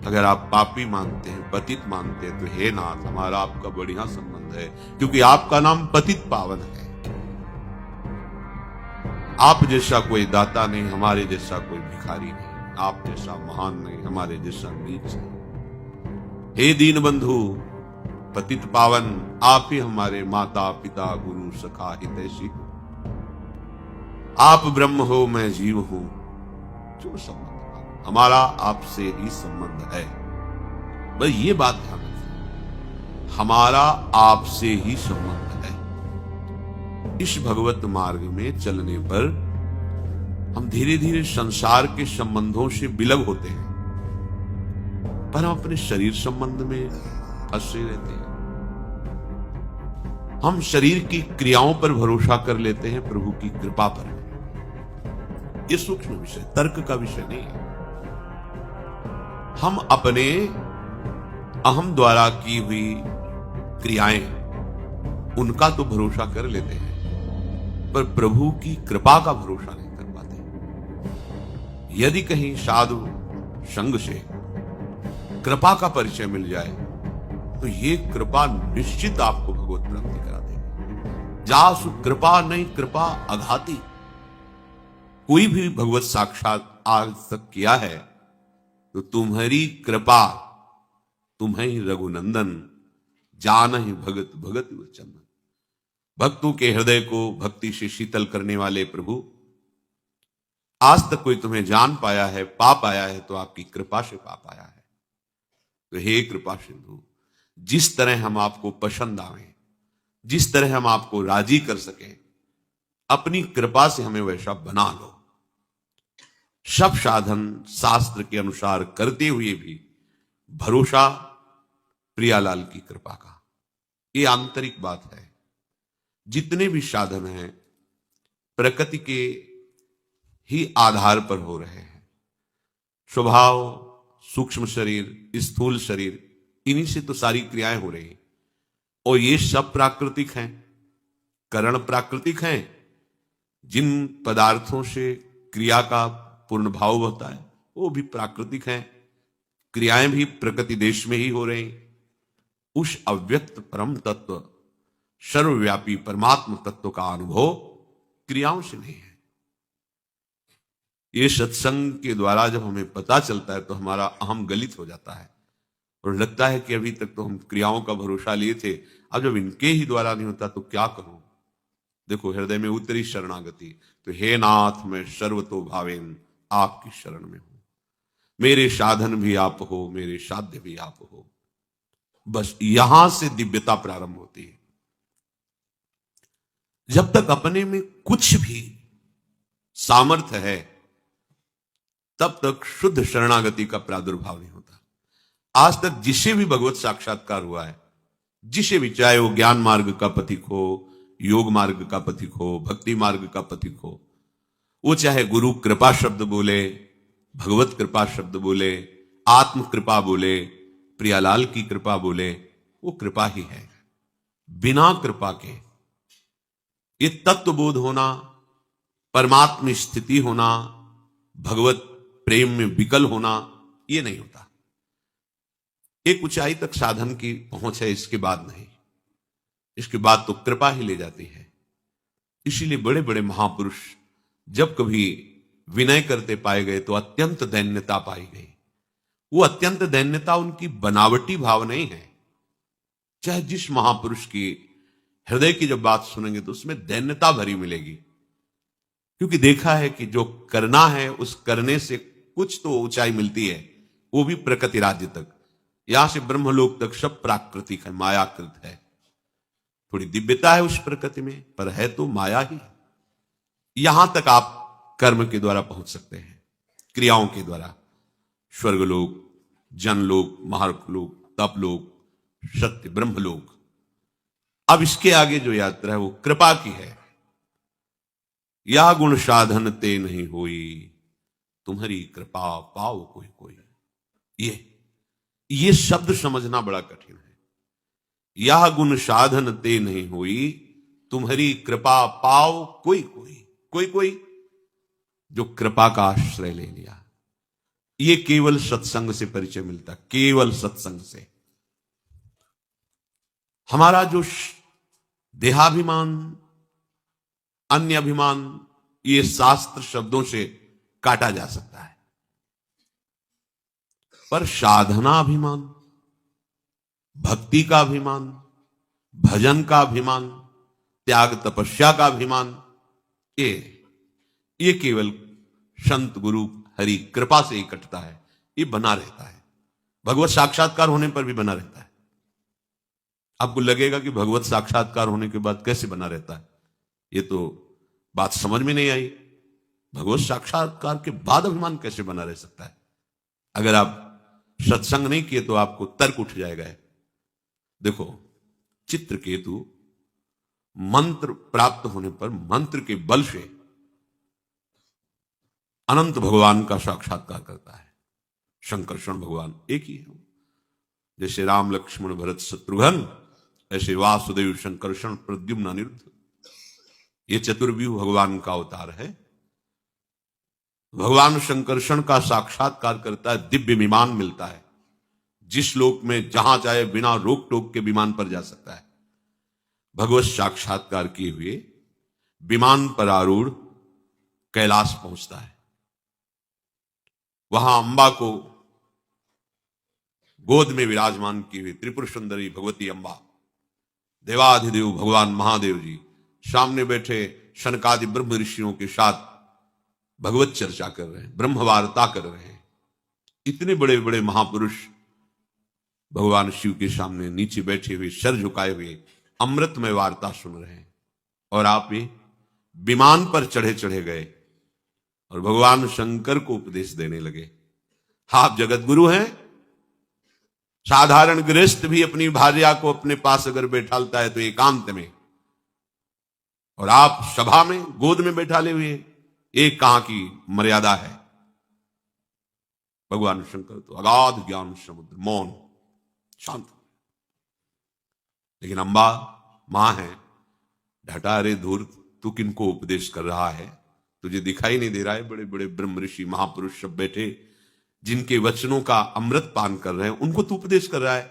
अगर आप पापी मानते हैं, पतित मानते हैं, तो हे नाथ हमारा आपका बढ़िया संबंध है, क्योंकि आपका नाम पतित पावन है। आप जैसा कोई दाता नहीं, हमारे जैसा कोई भिखारी नहीं। आप जैसा महान नहीं, हमारे जैसा नीच नहीं। हे दीन बंधु पतित पावन, आप ही हमारे माता पिता गुरु सखा हितैषी। आप ब्रह्म हो, मैं जीव हूं, जो संबंध हमारा आपसे ही संबंध है। बस ये बात ध्यान रखें, हमारा आपसे ही संबंध है। इस भगवत मार्ग में चलने पर हम धीरे धीरे संसार के संबंधों से विलग होते हैं, पर हम अपने शरीर संबंध में फंसे रहते हैं। हम शरीर की क्रियाओं पर भरोसा कर लेते हैं, प्रभु की कृपा पर। यह सूक्ष्म विषय, तर्क का विषय नहीं है। हम अपने अहम द्वारा की हुई क्रियाएं, उनका तो भरोसा कर लेते हैं, पर प्रभु की कृपा का भरोसा नहीं कर पाते। यदि कहीं साधु संग से कृपा का परिचय मिल जाए, तो ये कृपा निश्चित आपको भगवत प्राप्ति करा देगी। जासु कृपा नहीं कृपा अघाती। कोई भी भगवत साक्षात आज तक किया है तो तुम्हारी कृपा, तुम्हें रघुनंदन, जान ही भगत भगत चंदन। भक्तों के हृदय को भक्ति से शीतल करने वाले प्रभु, आज तक कोई तुम्हें जान पाया है, पा पाया है, तो आपकी कृपा से पा पाया है। तो हे कृपा सिंधु, जिस तरह हम आपको पसंद आवे, जिस तरह हम आपको राजी कर सकें, अपनी कृपा से हमें वैसा बना लो। सब साधन शास्त्र के अनुसार करते हुए भी भरोसा प्रियालाल की कृपा का, ये आंतरिक बात है। जितने भी साधन हैं प्रकृति के ही आधार पर हो रहे हैं। स्वभाव, सूक्ष्म शरीर, स्थूल शरीर, इन्हीं से तो सारी क्रियाएं हो रही, और ये सब प्राकृतिक हैं। करण प्राकृतिक हैं। जिन पदार्थों से क्रिया का पूर्ण भाव होता है वो भी प्राकृतिक हैं। क्रियाएं भी प्रकृति देश में ही हो रही। उस अव्यक्त परम तत्व, सर्वव्यापी परमात्म तत्व का अनुभव क्रियाओं से नहीं है। ये सत्संग के द्वारा जब हमें पता चलता है तो हमारा अहम गलित हो जाता है, और लगता है कि अभी तक तो हम क्रियाओं का भरोसा लिए थे, अब जब इनके ही द्वारा नहीं होता तो क्या करूं। देखो, हृदय में उतरी शरणागति, तो हे नाथ मैं सर्वतो भावेन आपकी शरण में हूं। मेरे साधन भी आप हो, मेरे साध्य भी आप हो। बस यहां से दिव्यता प्रारंभ होती है। जब तक अपने में कुछ भी सामर्थ्य है, तब तक शुद्ध शरणागति का प्रादुर्भाव नहीं होता। आज तक जिसे भी भगवत साक्षात्कार हुआ है, जिसे भी, चाहे वो ज्ञान मार्ग का पथिक हो, योग मार्ग का पथिक हो, भक्ति मार्ग का पथिक हो, वो चाहे गुरु कृपा शब्द बोले, भगवत कृपा शब्द बोले, आत्म कृपा बोले, प्रियालाल की कृपा बोले, वो कृपा ही है। बिना कृपा के ये तत्वबोध होना, परमात्म स्थिति होना, भगवत प्रेम में विकल होना, ये नहीं होता। एक ऊंचाई तक साधन की पहुंच है, इसके बाद नहीं। इसके बाद तो कृपा ही ले जाती है। इसीलिए बड़े बड़े महापुरुष जब कभी विनय करते पाए गए तो अत्यंत दैन्यता पाई गई। वो अत्यंत दैन्यता उनकी बनावटी भाव नहीं है। चाहे जिस महापुरुष की हृदय की जब बात सुनेंगे तो उसमें दैन्यता भरी मिलेगी, क्योंकि देखा है कि जो करना है उस करने से कुछ तो ऊंचाई मिलती है, वो भी प्रकृति राज्य तक। यहां से ब्रह्मलोक तक सब प्राकृतिक है, मायाकृत है। थोड़ी दिव्यता है उस प्रकृति में, पर है तो माया ही। यहां तक आप कर्म के द्वारा पहुंच सकते हैं, क्रियाओं के द्वारा। स्वर्गलोक, जनलोक, महार्कलोक, तपलोक, सत्य ब्रह्मलोक। अब इसके आगे जो यात्रा है वो कृपा की है। या गुण साधन ते नहीं होई, तुम्हारी कृपा पाओ कोई कोई। ये शब्द समझना बड़ा कठिन है। यह गुण साधन ते नहीं होई, तुम्हारी कृपा पाओ कोई कोई। कोई कोई जो कृपा का आश्रय ले लिया। ये केवल सत्संग से परिचय मिलता, केवल सत्संग से। हमारा जो देहाभिमान, अन्य अभिमान, ये शास्त्र शब्दों से काटा जा सकता है, पर साधना अभिमान, भक्ति का अभिमान, भजन का अभिमान, त्याग तपस्या का अभिमान, ये केवल संत गुरु हरि कृपा से ही कटता है। ये बना रहता है, भगवत साक्षात्कार होने पर भी बना रहता है। आपको लगेगा कि भगवत साक्षात्कार होने के बाद कैसे बना रहता है, ये तो बात समझ में नहीं आई। भगवत साक्षात्कार के बाद अभिमान कैसे बना रह सकता है? अगर आप सत्संग नहीं किए तो आपको तर्क उठ जाएगा। देखो, चित्रकेतु मंत्र प्राप्त होने पर मंत्र के बल से अनंत भगवान का साक्षात्कार करता है। शंकरषण भगवान एक ही है। जैसे राम लक्ष्मण भरत शत्रुघ्न, ऐसे वासुदेव शंकरषण प्रद्युम्न अनिरुद्ध, ये चतुर्व्यूह भगवान का अवतार है। भगवान शंकरषण का साक्षात्कार करता है, दिव्य विमान मिलता है। जिस लोक में जहां चाहे बिना रोक टोक के विमान पर जा सकता है। भगवत साक्षात्कार किए हुए विमान पर आरूढ़ कैलाश पहुंचता है। वहां अंबा को गोद में विराजमान की हुई त्रिपुर सुंदरी भगवती अंबा, देवाधिदेव भगवान महादेव जी सामने बैठे शनकादि ब्रह्म ऋषियों के साथ भगवत चर्चा कर रहे हैं, ब्रह्म वार्ता कर रहे हैं। इतने बड़े बड़े महापुरुष भगवान शिव के सामने नीचे बैठे हुए, सर झुकाए हुए अमृतमय वार्ता सुन रहे हैं। और आप ये विमान पर चढ़े चढ़े गए और भगवान शंकर को उपदेश देने लगे। आप जगत गुरु हैं। साधारण गृहस्थ भी अपनी भार्या को अपने पास अगर बैठालता है तो एकांत में, और आप सभा में गोद में बैठाले हुए, एक कहां की मर्यादा है। भगवान शंकर तो अगाध ज्ञान समुद्र, मौन शांत। लेकिन अंबा मां है, ढटा रे धूर्त, तू किनको उपदेश कर रहा है? तुझे दिखाई नहीं दे रहा है? बड़े बड़े ब्रह्म ऋषि महापुरुष सब बैठे, जिनके वचनों का अमृत पान कर रहे हैं, उनको तू उपदेश कर रहा है।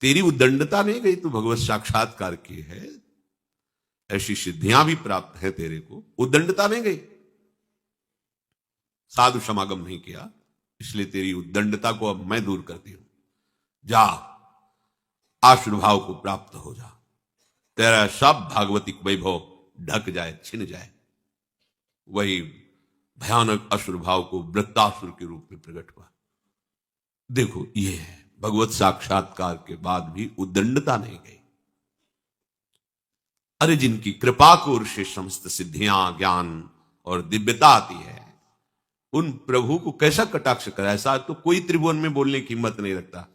तेरी उद्दंडता नहीं गई, तू भगवत साक्षात्कार की है, ऐसी सिद्धियां भी प्राप्त है तेरे को, उद्दंडता नहीं गई। साधु समागम नहीं किया, इसलिए तेरी उद्दंडता को अब मैं दूर करती हूं। जा, आशीर्भाव को प्राप्त हो जा, तेरा सब भागवतिक वैभव ढक जाए, छिन जाए। वही भयानक असुर भाव को वृत्तासुर के रूप में प्रकट हुआ। देखो, ये है भगवत साक्षात्कार के बाद भी उद्दंडता नहीं गई। अरे जिनकी कृपा को ओर से समस्त सिद्धियां, ज्ञान और दिव्यता आती है, उन प्रभु को कैसा कटाक्ष करा? ऐसा तो कोई त्रिभुवन में बोलने की हिम्मत नहीं रखता।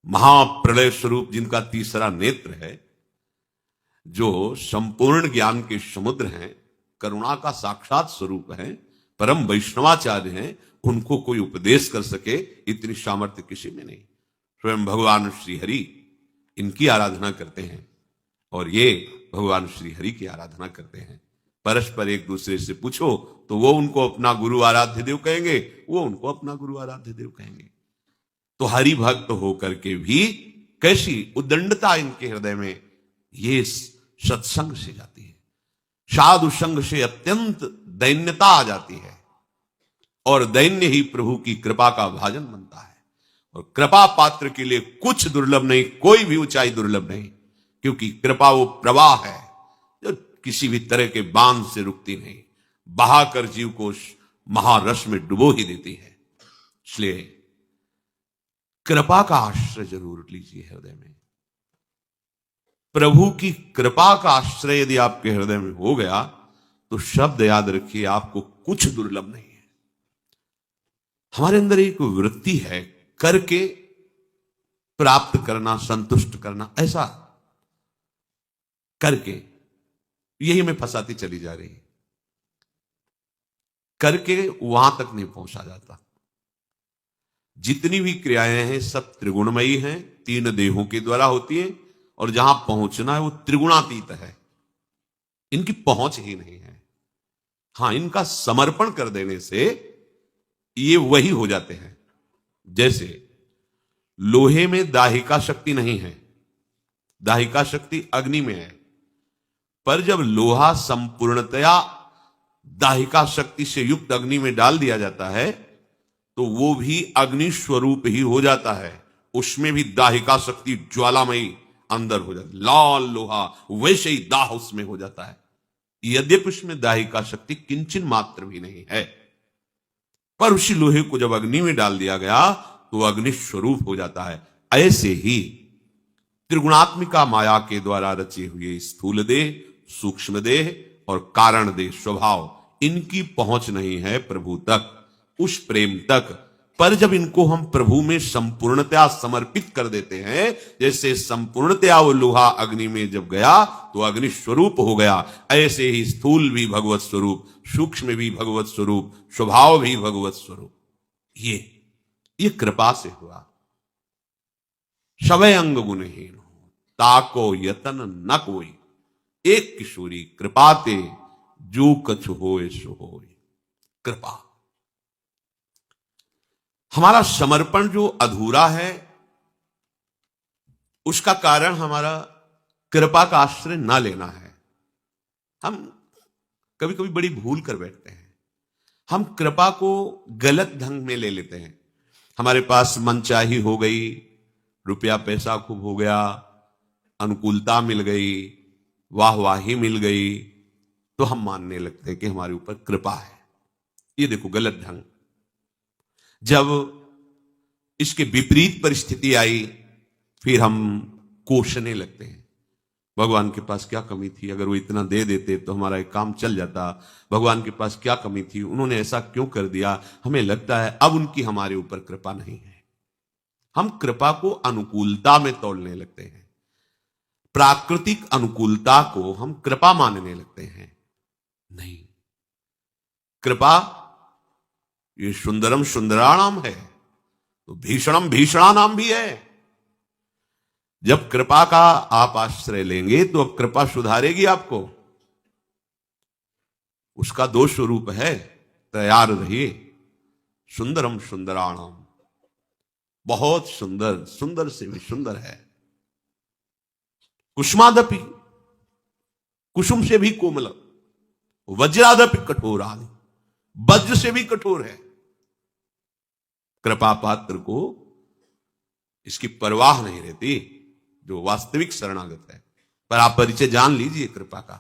महाप्रलय स्वरूप जिनका तीसरा नेत्र है, जो संपूर्ण ज्ञान के समुद्र हैं, करुणा का साक्षात स्वरूप है, परम वैष्णवाचार्य हैं, उनको कोई उपदेश कर सके इतनी सामर्थ्य किसी में नहीं। स्वयं भगवान श्री हरि इनकी आराधना करते हैं और ये भगवान श्री हरि की आराधना करते हैं। परस्पर एक दूसरे से पूछो तो वो उनको अपना गुरु आराध्य देव कहेंगे, वो उनको अपना गुरु आराध्य देव कहेंगे। तो हरि भक्त होकर के भी कैसी उद्दंडता इनके हृदय में, ये सत्संग से जाती है। साधु संग से अत्यंत दैन्यता आ जाती है और दैन्य ही प्रभु की कृपा का भाजन बनता है। और कृपा पात्र के लिए कुछ दुर्लभ नहीं, कोई भी ऊंचाई दुर्लभ नहीं, क्योंकि कृपा वो प्रवाह है जो किसी भी तरह के बांध से रुकती नहीं, बहाकर जीव को महारस में डुबो ही देती है। इसलिए कृपा का आश्रय जरूर लीजिए हृदय में। प्रभु की कृपा का आश्रय यदि आपके हृदय में हो गया तो शब्द याद रखिए, आपको कुछ दुर्लभ नहीं है। हमारे अंदर एक वृत्ति है करके प्राप्त करना, संतुष्ट करना, ऐसा करके यही में फंसाती चली जा रही है। करके वहां तक नहीं पहुंचा जाता। जितनी भी क्रियाएं हैं सब त्रिगुणमयी हैं, तीन देहों के द्वारा होती हैं, और जहां पहुंचना है वो त्रिगुणातीत है, इनकी पहुंच ही नहीं है। हां, इनका समर्पण कर देने से ये वही हो जाते हैं। जैसे लोहे में दाहिका शक्ति नहीं है, दाहिका शक्ति अग्नि में है, पर जब लोहा संपूर्णतया दाहिका शक्ति से युक्त अग्नि में डाल दिया जाता है तो वो भी अग्नि स्वरूप ही हो जाता है। उसमें भी दाहिका शक्ति ज्वालामयी अंदर हो जाती है, लाल लोहा वैसे ही दाह उसमें हो जाता है। यद्यपि उसमें दाहिका शक्ति किंचन मात्र भी नहीं है, पर उसी लोहे को जब अग्नि में डाल दिया गया तो अग्नि स्वरूप हो जाता है। ऐसे ही त्रिगुणात्मिका माया के द्वारा रचे हुए स्थूल देह, सूक्ष्म देह और कारण देह स्वभाव, इनकी पहुंच नहीं है प्रभु तक, उस प्रेम तक। पर जब इनको हम प्रभु में संपूर्णतया समर्पित कर देते हैं, जैसे संपूर्णतया वो लोहा अग्नि में जब गया तो अग्नि स्वरूप हो गया, ऐसे ही स्थूल भी भगवत स्वरूप, सूक्ष्म भी भगवत स्वरूप, स्वभाव भी भगवत स्वरूप। ये कृपा से हुआ। सवै अंग गुणहीन हो, ताको यतन न कोई, एक किशोरी कृपाते जो कछु होए सो होए। कृपा, हमारा समर्पण जो अधूरा है उसका कारण हमारा कृपा का आश्रय ना लेना है। हम कभी कभी बड़ी भूल कर बैठते हैं, हम कृपा को गलत ढंग में ले लेते हैं। हमारे पास मनचाही हो गई, रुपया पैसा खूब हो गया, अनुकूलता मिल गई, वाहवाही मिल गई, तो हम मानने लगते हैं कि हमारे ऊपर कृपा है। ये देखो गलत ढंग। जब इसके विपरीत परिस्थिति आई फिर हम कोसने लगते हैं, भगवान के पास क्या कमी थी, अगर वो इतना दे देते तो हमारा एक काम चल जाता। भगवान के पास क्या कमी थी, उन्होंने ऐसा क्यों कर दिया। हमें लगता है अब उनकी हमारे ऊपर कृपा नहीं है। हम कृपा को अनुकूलता में तोड़ने लगते हैं, प्राकृतिक अनुकूलता को हम कृपा मानने लगते हैं। नहीं, कृपा ये सुंदरम सुंदराणाम है तो भीषणम भीषणानाम भी है। जब कृपा का आप आश्रय लेंगे तो अब कृपा सुधारेगी आपको। उसका दो स्वरूप है, तैयार रहिए। सुंदरम सुंदराणाम, बहुत सुंदर, सुंदर से भी सुंदर है। कुसुमादपि, कुसुम से भी कोमल, वज्रादपि कठोरादि, वज्र से भी कठोर है। कृपा पात्र को इसकी परवाह नहीं रहती, जो वास्तविक शरणागत है। पर आप परिचय जान लीजिए कृपा का।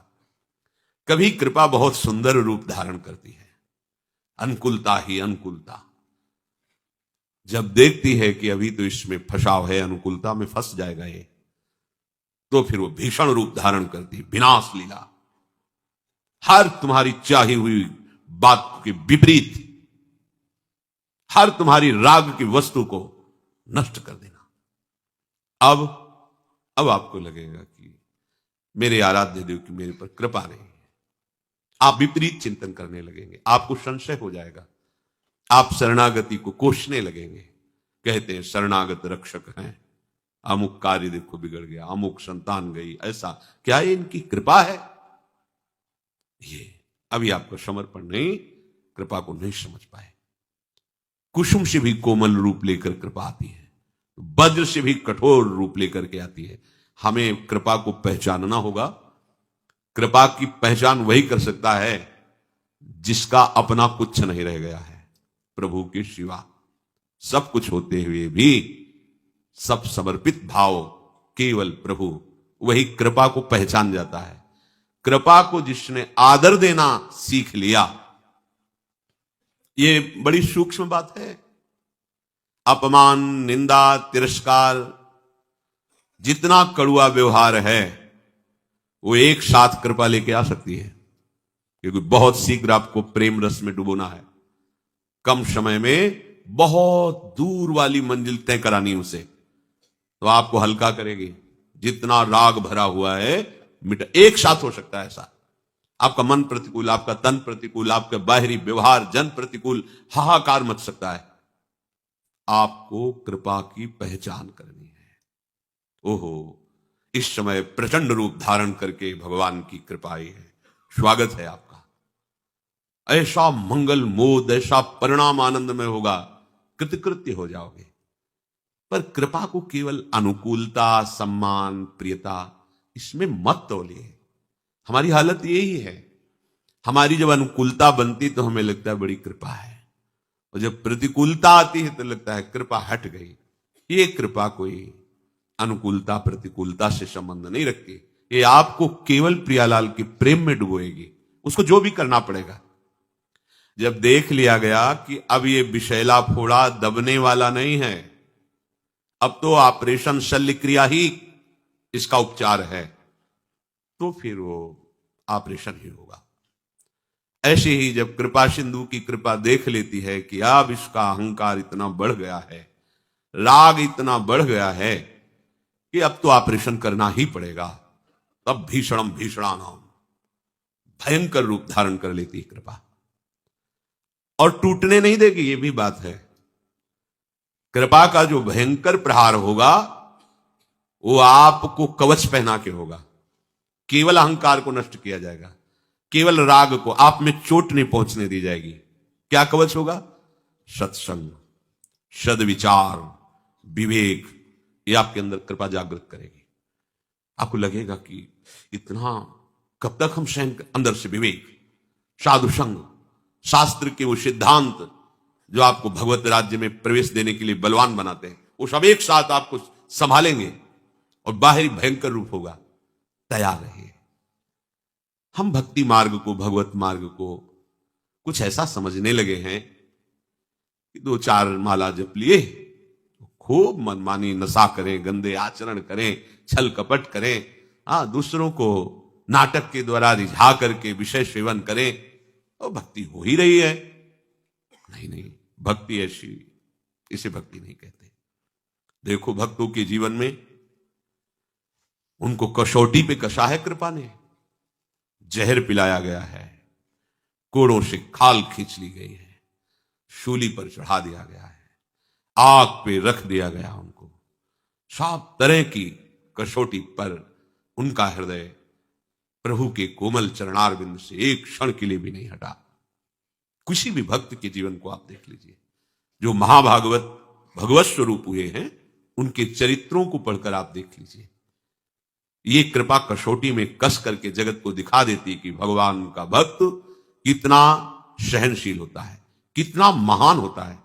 कभी कृपा बहुत सुंदर रूप धारण करती है, अनुकूलता ही अनुकूलता। जब देखती है कि अभी तो इसमें फंसाव है, अनुकूलता में फंस जाएगा ये, तो फिर वो भीषण रूप धारण करती है, विनाश लीला। हर तुम्हारी चाही हुई बात के विपरीत, हर तुम्हारी राग की वस्तु को नष्ट कर देना। अब आपको लगेगा कि मेरे आराध्य देव की मेरे पर कृपा नहीं है। आप विपरीत चिंतन करने लगेंगे, आपको संशय हो जाएगा, आप शरणागति को कोसने लगेंगे। कहते हैं शरणागत रक्षक हैं, अमुक कार्य देखो बिगड़ गया, अमुक संतान गई, ऐसा क्या ये इनकी कृपा है? ये अभी आपका समर्पण नहीं, कृपा को नहीं समझ पाए। कुसुम से भी कोमल रूप लेकर कृपा आती है, वज्र से भी कठोर रूप लेकर के आती है। हमें कृपा को पहचानना होगा। कृपा की पहचान वही कर सकता है जिसका अपना कुछ नहीं रह गया है। प्रभु के सिवा सब कुछ होते हुए भी सब समर्पित भाव केवल प्रभु, वही कृपा को पहचान जाता है। कृपा को जिसने आदर देना सीख लिया, ये बड़ी सूक्ष्म बात है। अपमान, निंदा, तिरस्कार, जितना कड़ुआ व्यवहार है वो एक साथ कृपा लेके आ सकती है, क्योंकि बहुत शीघ्र आपको प्रेम रस में डुबोना है। कम समय में बहुत दूर वाली मंजिल तय करानी उसे, तो आपको हल्का करेगी। जितना राग भरा हुआ है मिट एक साथ हो सकता है ऐसा। आपका मन प्रतिकूल, आपका तन प्रतिकूल, आपका बाहरी व्यवहार जन प्रतिकूल, हाहाकार मच सकता है। आपको कृपा की पहचान करनी है। ओहो, इस समय प्रचंड रूप धारण करके भगवान की कृपा आई है, स्वागत है आपका। ऐसा मंगल मोद, ऐसा परिणाम आनंद में होगा, कृतकृत्य हो जाओगे। पर कृपा को केवल अनुकूलता, सम्मान, प्रियता, इसमें मत तोलिए। हमारी हालत यही है। हमारी जब अनुकूलता बनती तो हमें लगता है बड़ी कृपा है, और जब प्रतिकूलता आती है तो लगता है कृपा हट गई। ये कृपा कोई अनुकूलता प्रतिकूलता से संबंध नहीं रखती। ये आपको केवल प्रियालाल के प्रेम में डुबोएगी। उसको जो भी करना पड़ेगा। जब देख लिया गया कि अब ये विषैला फोड़ा दबने वाला नहीं है, अब तो ऑपरेशन शल्य क्रिया ही इसका उपचार है, तो फिर वो ऑपरेशन ही होगा। ऐसे ही जब कृपा सिंधु की कृपा देख लेती है कि अब इसका अहंकार इतना बढ़ गया है, राग इतना बढ़ गया है कि अब तो ऑपरेशन करना ही पड़ेगा, तब भीषणम भीषणानाम भयंकर रूप धारण कर लेती है कृपा। और टूटने नहीं देगी, ये भी बात है। कृपा का जो भयंकर प्रहार होगा वो आपको कवच पहना के होगा। केवल अहंकार को नष्ट किया जाएगा, केवल राग को आप में चोट नहीं पहुंचने दी जाएगी। क्या कवच होगा? सत्संग, सद्विचार, विवेक। ये आपके अंदर कृपा जागृत करेगी। आपको लगेगा कि इतना कब तक हम सहन, अंदर से विवेक, साधु संग, शास्त्र के वो सिद्धांत जो आपको भगवत राज्य में प्रवेश देने के लिए बलवान बनाते हैं, वो सब एक साथ आपको संभालेंगे और बाहरी भयंकर रूप होगा। तैयार रहिए। हम भक्ति मार्ग को, भगवत मार्ग को कुछ ऐसा समझने लगे हैं कि 2-4 माला जप लिए, खूब मनमानी नशा करें, गंदे आचरण करें, छल कपट करें, दूसरों को नाटक के द्वारा रिझा करके विषय सेवन करें, और भक्ति हो ही रही है। नहीं नहीं, भक्ति ऐसी, इसे भक्ति नहीं कहते। देखो भक्तों के जीवन में उनको कसौटी पे कसा है कृपा ने। जहर पिलाया गया है, कोड़ों से खाल खींच ली गई है, शूली पर चढ़ा दिया गया है, आग पे रख दिया गया उनको। सब तरह की कसौटी पर उनका हृदय प्रभु के कोमल चरणारविंद से एक क्षण के लिए भी नहीं हटा। किसी भी भक्त के जीवन को आप देख लीजिए, जो महाभागवत भगवत स्वरूप हुए हैं, उनके चरित्रों को पढ़कर आप देख लीजिए। ये कृपा कसौटी में कस करके जगत को दिखा देती है कि भगवान का भक्त कितना सहनशील होता है, कितना महान होता है।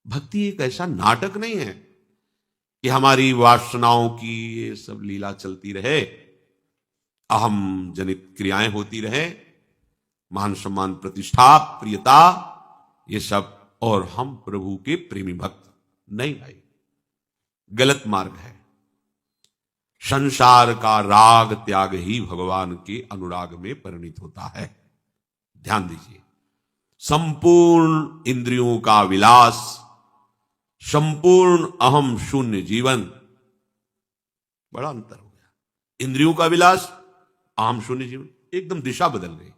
भक्ति एक ऐसा नाटक नहीं है कि हमारी वासनाओं की ये सब लीला चलती रहे, अहम जनित क्रियाएं होती रहे, मान सम्मान प्रतिष्ठा प्रियता ये सब, और हम प्रभु के प्रेमी भक्त। नहीं भाई, गलत मार्ग है। संसार का राग त्याग ही भगवान के अनुराग में परिणित होता है। ध्यान दीजिए, संपूर्ण इंद्रियों का विलास, संपूर्ण अहम शून्य जीवन, बड़ा अंतर हो गया। इंद्रियों का विलास, अहम शून्य जीवन, एकदम दिशा बदल गई।